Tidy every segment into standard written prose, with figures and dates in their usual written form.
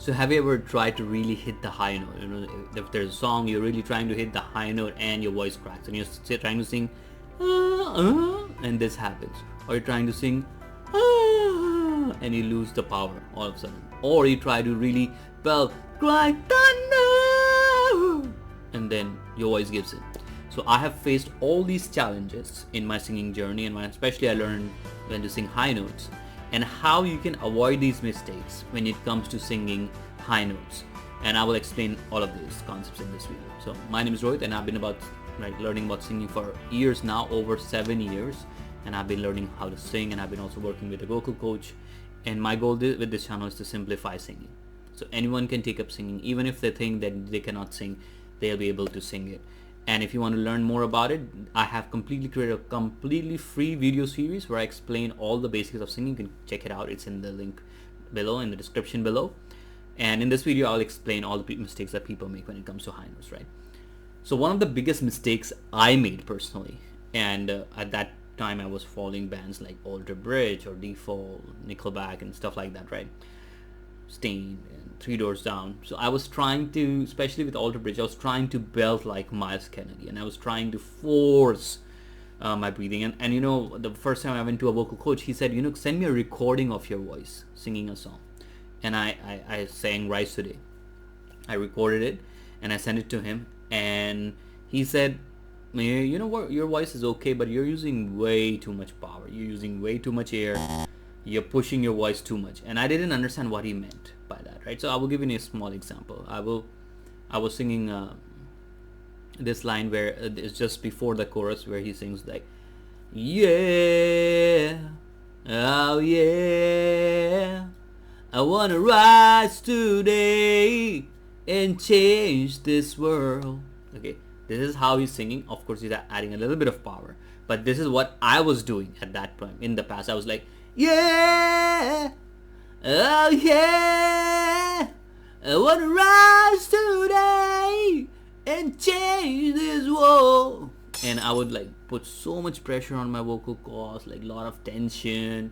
So have you ever tried to really hit the high note? You know, if there's a song you're really trying to hit the high note and your voice cracks, and you're trying to sing, and this happens, or you're trying to sing, and you lose the power all of a sudden, or you try to really belt, cry thunder, and then your voice gives in. So I have faced all these challenges in my singing journey, and especially I learned when to sing high notes and how you can avoid these mistakes when it comes to singing high notes. And I will explain all of these concepts in this video. So my name is Rohit, and I've been learning about singing for years now, over 7 years, and I've been learning how to sing, and I've been also working with a vocal coach. And my goal with this channel is to simplify singing, so anyone can take up singing. Even if they think that they cannot sing, they'll be able to sing it. And if you want to learn more about it, I have completely created a completely free video series where I explain all the basics of singing. You can check it out. It's in the link below, in the description below. And in this video, I'll explain all the mistakes that people make when it comes to high notes, right? So one of the biggest mistakes I made personally, and at that time I was following bands like Alter Bridge or Default, Nickelback and stuff like that, right? Stain and Three Doors Down. So I was trying to, especially with Alter Bridge, I was trying to belt like Miles Kennedy, and I was trying to force my breathing. And you know, the first time I went to a vocal coach, he said, you know, send me a recording of your voice singing a song. And I sang Rise Today. I recorded it and I sent it to him, and he said, you know what, your voice is okay, but you're using way too much power, you're using way too much air, you're pushing your voice too much. And I didn't understand what he meant by that, right? So I will give you a small example. I was singing this line where it's just before the chorus, where he sings like, yeah, oh yeah, I wanna rise today and change this world. Okay, this is how he's singing. Of course, he's adding a little bit of power, but this is what I was doing at that point. In the past, I was like, yeah, oh yeah, I wanna rise today and change this world. And I would like put so much pressure on my vocal cords, like a lot of tension,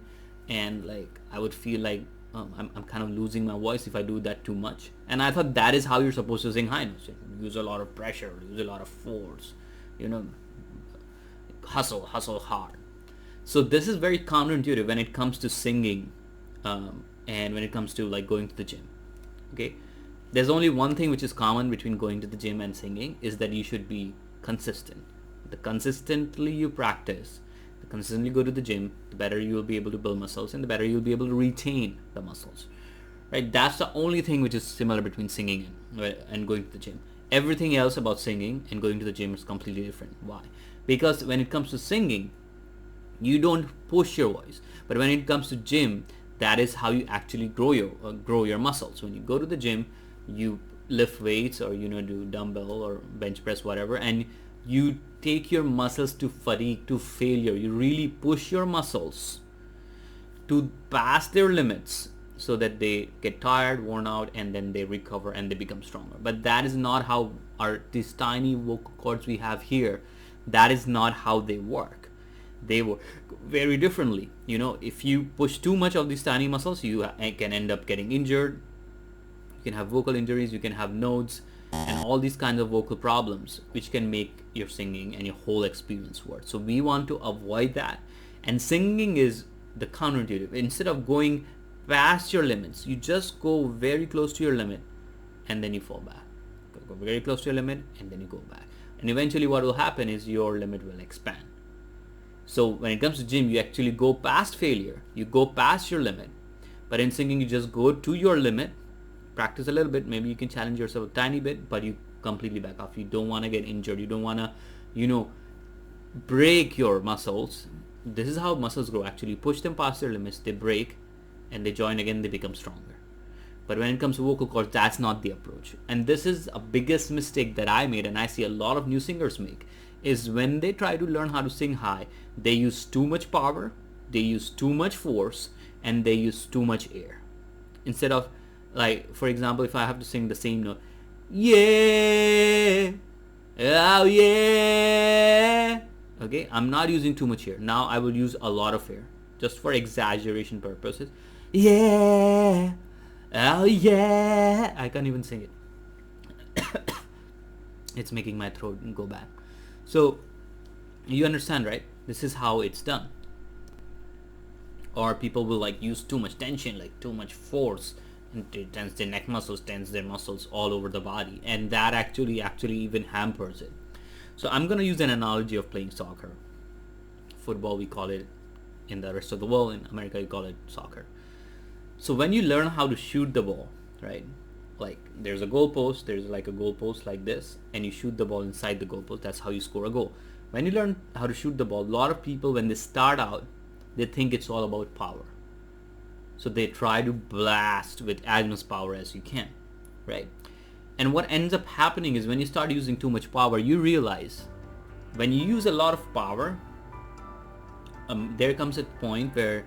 and like I would feel like I'm kind of losing my voice if I do that too much. And I thought that is how you're supposed to sing high notes. Use a lot of pressure, use a lot of force, you know, hustle hard. So this is very counterintuitive when it comes to singing, and when it comes to like going to the gym. Okay, there's only one thing which is common between going to the gym and singing, is that you should be consistent. The consistently you practice, the consistently go to the gym, the better you will be able to build muscles, and the better you'll be able to retain the muscles, right? That's the only thing which is similar between singing and going to the gym. Everything else about singing and going to the gym is completely different. Why? Because when it comes to singing, you don't push your voice, but when it comes to gym, that is how you actually grow your muscles. When you go to the gym, you lift weights, or you know, do dumbbell or bench press, whatever, and you take your muscles to fatigue, to failure. You really push your muscles to pass their limits so that they get tired, worn out, and then they recover and they become stronger. But that is not how these tiny vocal cords we have here, that is not how they work. They work very differently. You know, if you push too much of these tiny muscles, you can end up getting injured. You can have vocal injuries, you can have nodes, and all these kinds of vocal problems, which can make your singing and your whole experience worse. So we want to avoid that. And singing is the counterintuitive. Instead of going past your limits, you just go very close to your limit, and then you fall back. Go very close to your limit, and then you go back. And eventually what will happen is your limit will expand. So when it comes to gym, you actually go past failure. You go past your limit. But in singing, you just go to your limit, practice a little bit, maybe you can challenge yourself a tiny bit, but you completely back off. You don't want to get injured. You don't want to, you know, break your muscles. This is how muscles grow. Actually, push them past their limits, they break, and they join again, they become stronger. But when it comes to vocal cords, that's not the approach. And this is a biggest mistake that I made, and I see a lot of new singers make, is when they try to learn how to sing high, they use too much power, they use too much force, and they use too much air. Instead of, like, for example, if I have to sing the same note, yeah, oh yeah, okay, I'm not using too much air. Now I will use a lot of air, just for exaggeration purposes. Yeah, Oh yeah, I can't even sing it. It's making my throat go bad. So you understand, right? This is how it's done. Or people will like use too much tension, like too much force, and to tense their neck muscles, tense their muscles all over the body, and that actually even hampers it. So I'm gonna use an analogy of playing soccer. Football, we call it in the rest of the world. In America, you call it soccer. So when you learn how to shoot the ball, right? Like there's a goalpost, there's like a goalpost like this, and you shoot the ball inside the goalpost. That's how you score a goal. When you learn how to shoot the ball, a lot of people when they start out, they think it's all about power. So they try to blast with as much power as you can, right? And what ends up happening is when you start using too much power, you realize when you use a lot of power, there comes a point where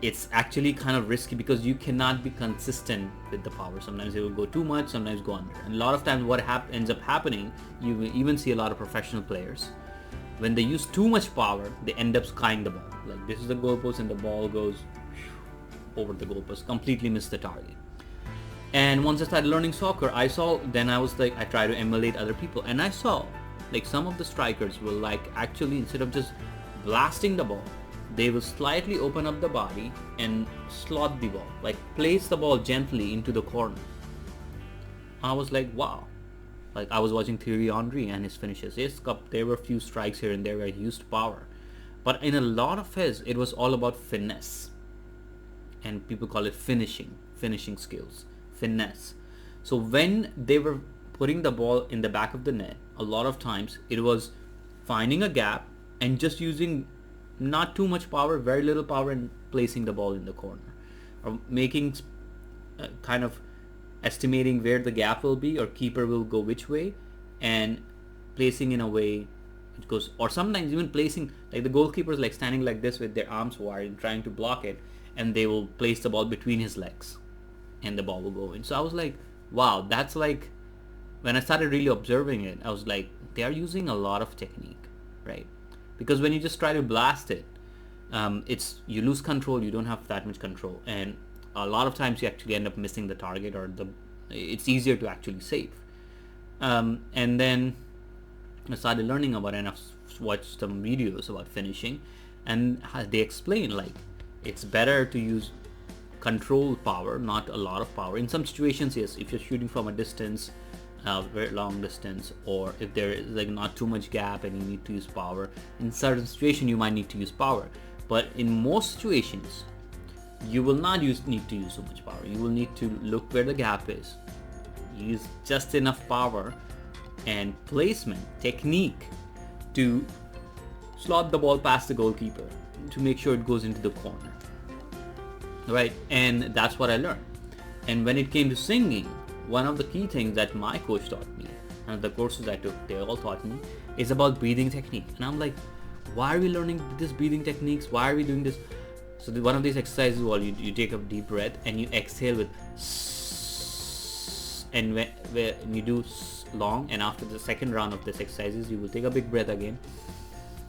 it's actually kind of risky because you cannot be consistent with the power. Sometimes it will go too much, sometimes go under. And a lot of times what ends up happening, you will even see a lot of professional players, when they use too much power, they end up skying the ball. Like this is the goalpost and the ball goes over the goalpost, completely miss the target. And once I started learning soccer, I was like, I try to emulate other people, and I saw like some of the strikers will like actually, instead of just blasting the ball, they will slightly open up the body and slot the ball, like place the ball gently into the corner. I was like, wow. Like I was watching Thierry Henry and his finishes. Yes, there were a few strikes here and there where he used power, but in a lot of his, it was all about finesse, and people call it finishing skills, finesse. So when they were putting the ball in the back of the net, a lot of times it was finding a gap and just using not too much power, very little power, and placing the ball in the corner, or making kind of estimating where the gap will be or keeper will go which way, and placing in a way it goes, or sometimes even placing like the goalkeeper is like standing like this with their arms wide and trying to block it, and they will place the ball between his legs and the ball will go in. So I was like, wow, that's like, when I started really observing it, I was like, they are using a lot of technique, right? Because when you just try to blast it, you lose control, you don't have that much control, and a lot of times you actually end up missing the target, or it's easier to actually save. And then I started learning about it, and I've watched some videos about finishing, and they explain like it's better to use controlled power, not a lot of power. In some situations, yes, if you're shooting from a distance, very long distance, or if there is like not too much gap and you need to use power, in certain situations you might need to use power. But in most situations, you will not need to use so much power. You will need to look where the gap is, use just enough power and placement technique to slot the ball past the goalkeeper to make sure it goes into the corner, right? And that's what I learned. And when it came to singing, one of the key things that my coach taught me, and the courses I took, they all taught me, is about breathing technique. And I'm like, why are we learning this breathing techniques? Why are we doing this? So one of these exercises, you take a deep breath and you exhale with and when you do long, and after the second round of this exercises, you will take a big breath again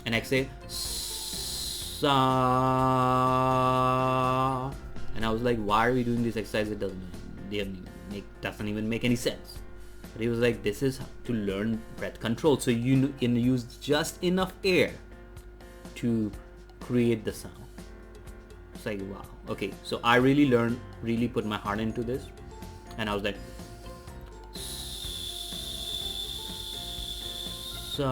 and exhale. And I was like, why are we doing this exercise? It doesn't even make any sense. But he was like, this is to learn breath control, so you can use just enough air to create the sound. It's like, wow, okay. So I really put my heart into this, and I was like, so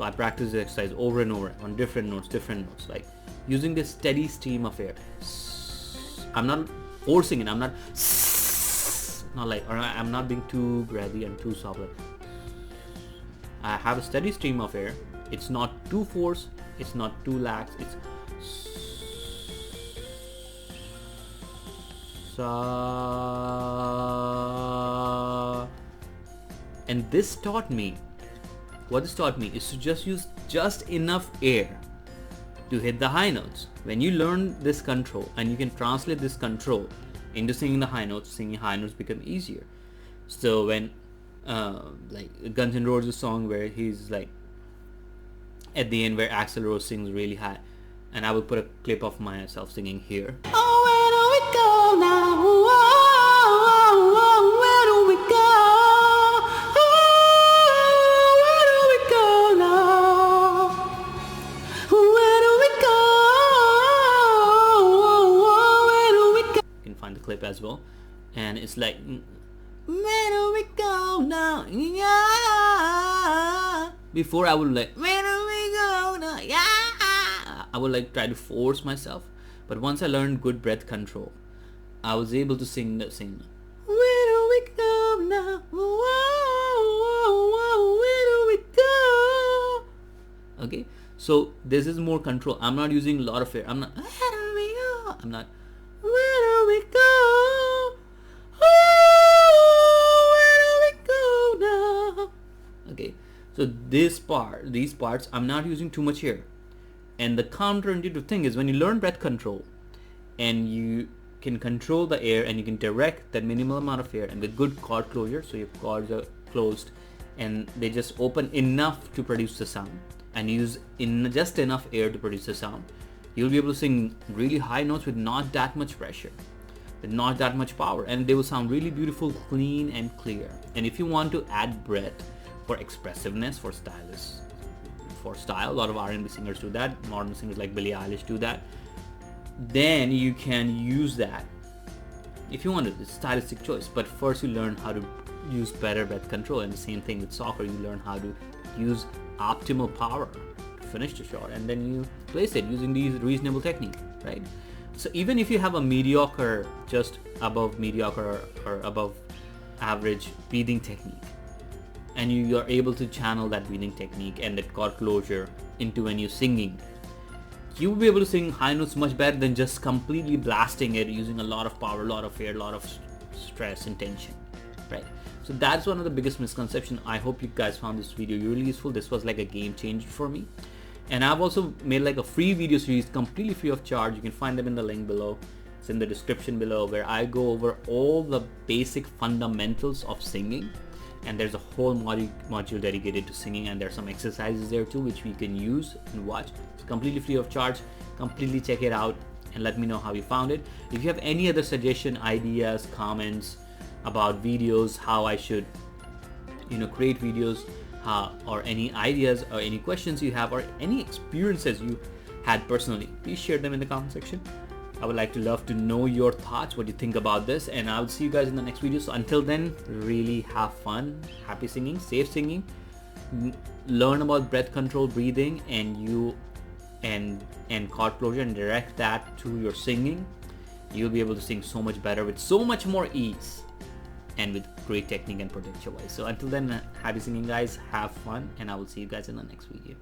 I practiced the exercise over and over on different notes, like using this steady stream of air. I'm not forcing it. I'm not like, or I'm not being too breathy and too soft. I have a steady stream of air. It's not too forced. It's not too lax. It's and this taught me, what this taught me is to just use just enough air to hit the high notes. When you learn this control and you can translate this control into singing the high notes become easier. So when like Guns N' Roses song where he's like at the end where Axl Rose sings really high, and I will put a clip of myself singing here. Oh, where do we go clip as well, and it's like, where do we go now? Yeah. Before I would like, where do we go now? Yeah. I would like try to force myself, but once I learned good breath control, I was able to sing the same. Where do we go now? Whoa, whoa, whoa, where do we go? Okay, so this is more control. I'm not using a lot of air. I'm not. Where do we go? I'm not. Where do we go? Oh, where do we go now? Okay, so these parts, I'm not using too much air. And the counterintuitive thing is when you learn breath control, and you can control the air and you can direct that minimal amount of air and with good chord closure, so your chords are closed and they just open enough to produce the sound, and use in just enough air to produce the sound, you'll be able to sing really high notes with not that much pressure, with not that much power, and they will sound really beautiful, clean and clear. And if you want to add breath for expressiveness, for stylists, for style, a lot of R&B singers do that, modern singers like Billie Eilish do that, then you can use that if you want to. It's a stylistic choice, but first you learn how to use better breath control. And the same thing with soccer, you learn how to use optimal power to finish the shot, and then you place it using these reasonable technique, right? So even if you have a mediocre, just above mediocre or above average breathing technique, and you are able to channel that breathing technique and that chord closure into when you're singing, you will be able to sing high notes much better than just completely blasting it using a lot of power, a lot of air, a lot of stress and tension, right? So that's one of the biggest misconceptions. I hope you guys found this video really useful. This was like a game changer for me. And I've also made like a free video series completely free of charge. You can find them in the link below. It's in the description below, where I go over all the basic fundamentals of singing. And there's a whole module dedicated to singing, and there's some exercises there too which we can use and watch. It's completely free of charge. Completely check it out and let me know how you found it. If you have any other suggestion, ideas, comments about videos, how I should create videos, or any ideas or any questions you have, or any experiences you had personally, please share them in the comment section. I would love to know your thoughts, what you think about this, and I'll see you guys in the next video. So until then, really have fun, happy singing, safe singing, learn about breath control, breathing, and chord closure, and direct that to your singing. You'll be able to sing so much better with so much more ease and with great technique and protect your voice. So until then, happy singing guys, have fun, and I will see you guys in the next video.